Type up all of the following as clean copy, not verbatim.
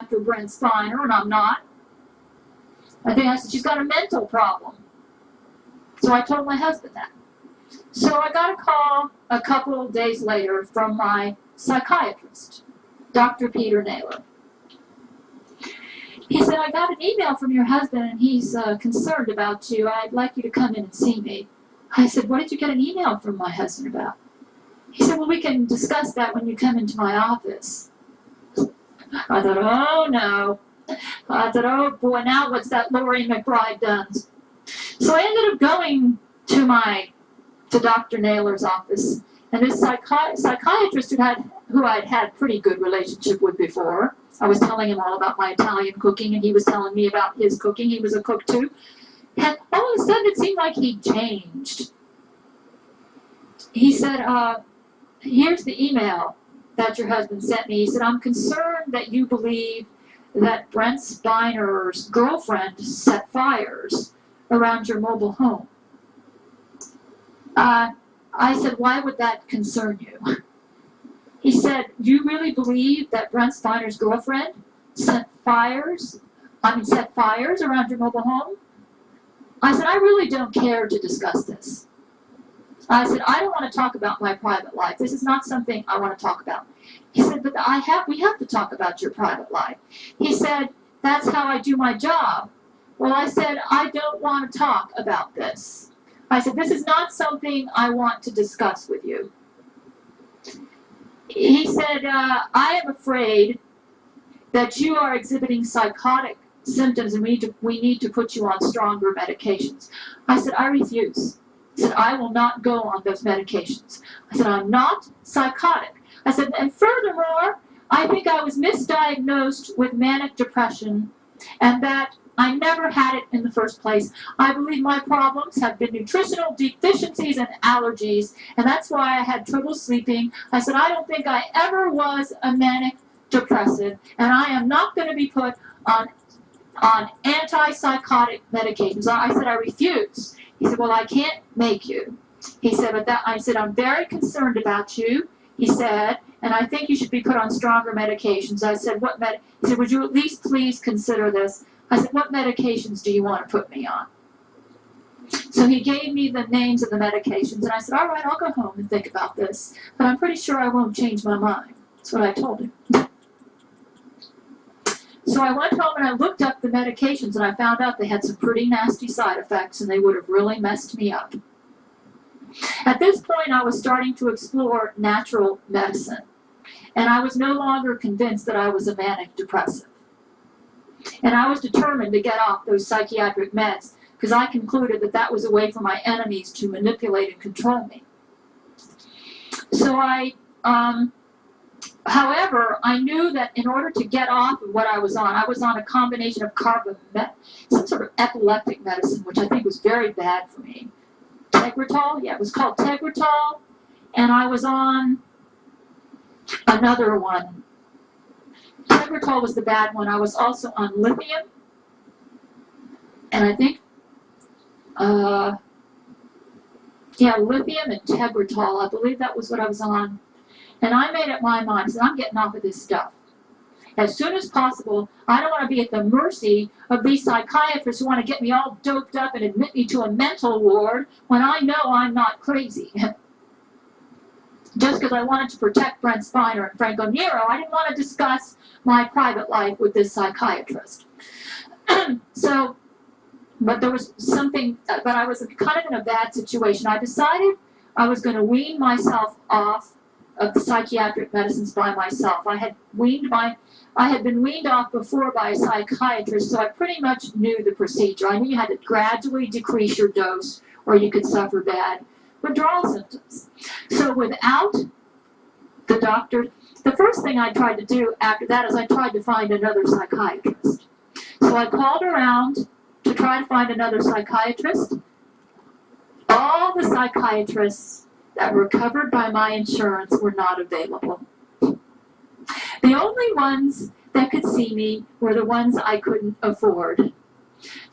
after Brent Spiner, and I'm not. I said, she's got a mental problem. So I told my husband that. So I got a call a couple of days later from my psychiatrist, Dr. Peter Naylor. He said, I got an email from your husband, and he's concerned about you. I'd like you to come in and see me. I said, what did you get an email from my husband about? He said, well, we can discuss that when you come into my office. I thought, oh, no. I thought, oh, boy, now what's that Laurie McBride done? So I ended up going to Dr. Naylor's office, and this psychiatrist who I'd had pretty good relationship with before. I was telling him all about my Italian cooking, and he was telling me about his cooking. He was a cook, too. And all of a sudden, it seemed like he changed. He said, here's the email that your husband sent me. He said, I'm concerned that you believe that Brent Spiner's girlfriend set fires around your mobile home. I said, why would that concern you? He said, you really believe that Brent Spiner's girlfriend set fires around your mobile home? I said, I really don't care to discuss this. I said, I don't want to talk about my private life. This is not something I want to talk about. He said, but we have to talk about your private life. He said, that's how I do my job. Well, I said, I don't want to talk about this. I said, this is not something I want to discuss with you. He said, I am afraid that you are exhibiting psychotic symptoms and we need to put you on stronger medications. I said, I refuse. I said, I will not go on those medications. I said, I'm not psychotic. I said, and furthermore, I think I was misdiagnosed with manic depression and that I never had it in the first place. I believe my problems have been nutritional deficiencies and allergies, and that's why I had trouble sleeping. I said, I don't think I ever was a manic depressive, and I am not going to be put on antipsychotic medications. I said, I refuse. He said, well, I can't make you. He said, I said, I'm very concerned about you. He said, and I think you should be put on stronger medications. I said, he said, would you at least please consider this? I said, what medications do you want to put me on? So he gave me the names of the medications, and I said, all right, I'll go home and think about this, but I'm pretty sure I won't change my mind. That's what I told him. So I went home and I looked up the medications, and I found out they had some pretty nasty side effects, and they would have really messed me up. At this point, I was starting to explore natural medicine, and I was no longer convinced that I was a manic depressive. And I was determined to get off those psychiatric meds because I concluded that that was a way for my enemies to manipulate and control me. So however, I knew that in order to get off of what I was on a combination of some sort of epileptic medicine, which I think was very bad for me. Tegretol? Yeah, it was called Tegretol. And I was on another one. Tegretol was the bad one. I was also on lithium. And I think, lithium and Tegretol. I believe that was what I was on. And I made up my mind, I said, I'm getting off of this stuff. As soon as possible, I don't want to be at the mercy of these psychiatrists who want to get me all doped up and admit me to a mental ward when I know I'm not crazy. Just because I wanted to protect Brent Spiner and Franco Nero, I didn't want to discuss my private life with this psychiatrist. But there was something, but I was kind of in a bad situation. I decided I was going to wean myself off of the psychiatric medicines by myself. I had been weaned off before by a psychiatrist, so I pretty much knew the procedure. I knew you had to gradually decrease your dose or you could suffer bad withdrawal symptoms. So without the doctor, the first thing I tried to do after that is I tried to find another psychiatrist. So I called around to try to find another psychiatrist. All the psychiatrists that were covered by my insurance were not available. The only ones that could see me were the ones I couldn't afford.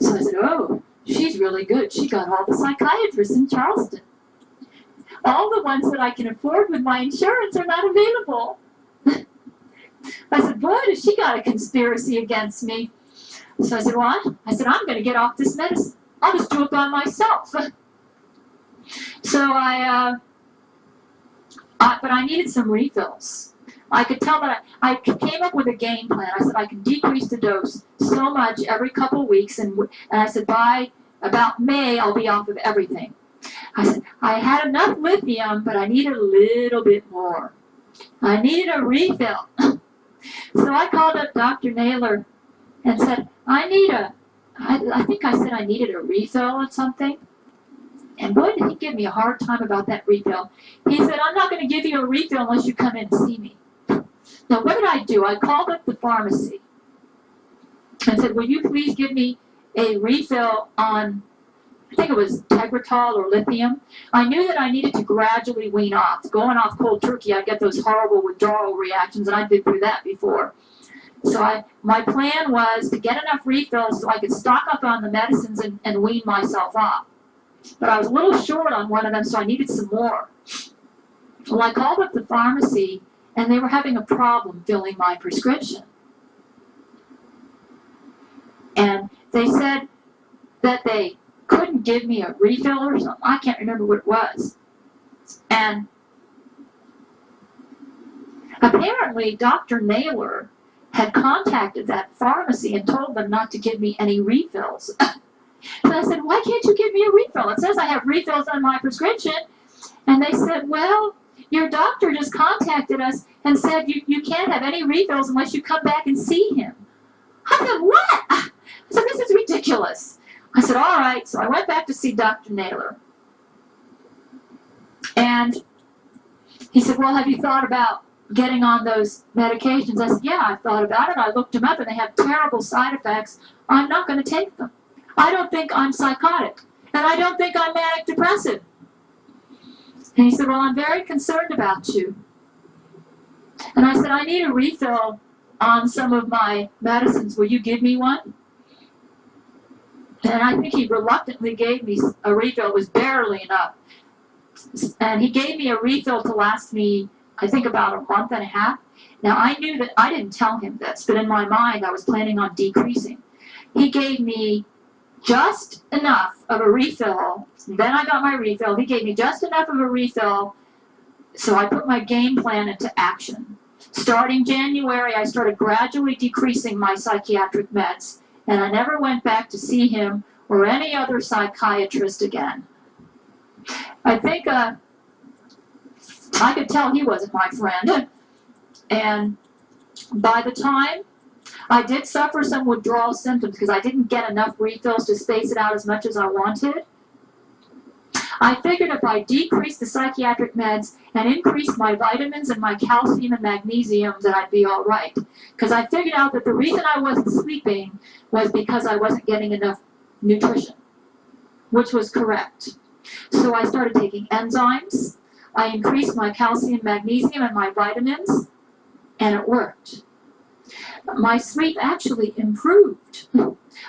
So I said, oh, she's really good. She got all the psychiatrists in Charleston. All the ones that I can afford with my insurance are not available. I said, boy, does she got a conspiracy against me. So I said, what? I said, I'm going to get off this medicine. I'll just do it by myself. So but I needed some refills. I could tell that I came up with a game plan. I said, I can decrease the dose so much every couple of weeks. And I said, by about May, I'll be off of everything. I said, I had enough lithium, but I needed a little bit more. I needed a refill. So I called up Dr. Naylor and said, I think I said I needed a refill or something. And boy, did he give me a hard time about that refill. He said, I'm not going to give you a refill unless you come in and see me. Now, what did I do? I called up the pharmacy and said, will you please give me a refill on, I think it was Tegretol or lithium. I knew that I needed to gradually wean off. Going off cold turkey, I get those horrible withdrawal reactions, and I've been through that before. So my plan was to get enough refills so I could stock up on the medicines and wean myself off. But I was a little short on one of them, so I needed some more. Well, I called up the pharmacy, and they were having a problem filling my prescription. And they said that they couldn't give me a refill or something. I can't remember what it was. And apparently, Dr. Naylor had contacted that pharmacy and told them not to give me any refills. So I said, why can't you give me a refill? It says I have refills on my prescription. And they said, well, your doctor just contacted us and said you can't have any refills unless you come back and see him. I said, what? I said, this is ridiculous. I said, all right. So I went back to see Dr. Naylor. And he said, well, have you thought about getting on those medications? I said, yeah, I've thought about it. I looked them up, and they have terrible side effects. I'm not going to take them. I don't think I'm psychotic, and I don't think I'm manic depressive. And he said, well, I'm very concerned about you. And I said, I need a refill on some of my medicines. Will you give me one? And I think he reluctantly gave me a refill. It was barely enough. And he gave me a refill to last me, I think, about a month and a half. Now, I knew that I didn't tell him this, but in my mind, I was planning on decreasing. He gave me just enough of a refill. Then I got my refill. He gave me just enough of a refill, so I put my game plan into action. Starting January, I started gradually decreasing my psychiatric meds, and I never went back to see him or any other psychiatrist again. I think I could tell he wasn't my friend. And by the time I did suffer some withdrawal symptoms because I didn't get enough refills to space it out as much as I wanted, I figured if I decreased the psychiatric meds and increased my vitamins and my calcium and magnesium, that I'd be all right. Because I figured out that the reason I wasn't sleeping was because I wasn't getting enough nutrition, which was correct. So I started taking enzymes. I increased my calcium, magnesium, and my vitamins, and it worked. My sleep actually improved.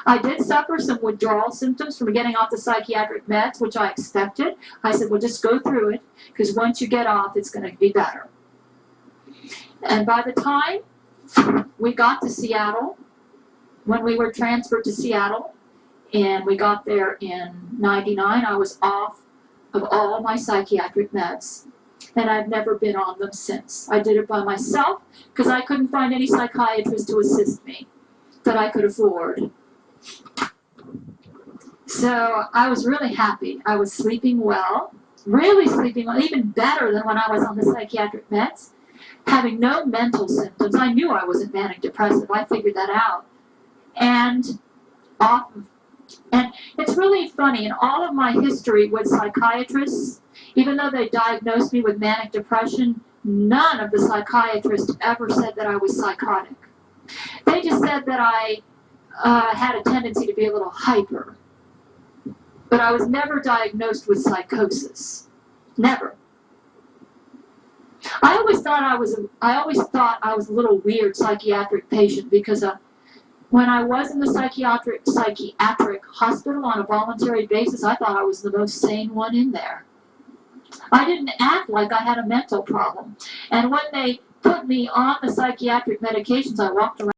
I did suffer some withdrawal symptoms from getting off the psychiatric meds, which I expected. I said, well, just go through it, because once you get off, it's going to be better. And by the time we got to Seattle, when we were transferred to Seattle, and we got there in '99, I was off of all my psychiatric meds. And I've never been on them since. I did it by myself because I couldn't find any psychiatrist to assist me that I could afford. So I was really happy. I was sleeping well, really sleeping well, even better than when I was on the psychiatric meds, having no mental symptoms. I knew I wasn't manic depressive. I figured that out. And it's really funny, in all of my history with psychiatrists, even though they diagnosed me with manic depression, none of the psychiatrists ever said that I was psychotic. They just said that I had a tendency to be a little hyper. But I was never diagnosed with psychosis. Never. I always thought I was a little weird psychiatric patient because when I was in the psychiatric hospital on a voluntary basis, I thought I was the most sane one in there. I didn't act like I had a mental problem. And when they put me on the psychiatric medications. I walked around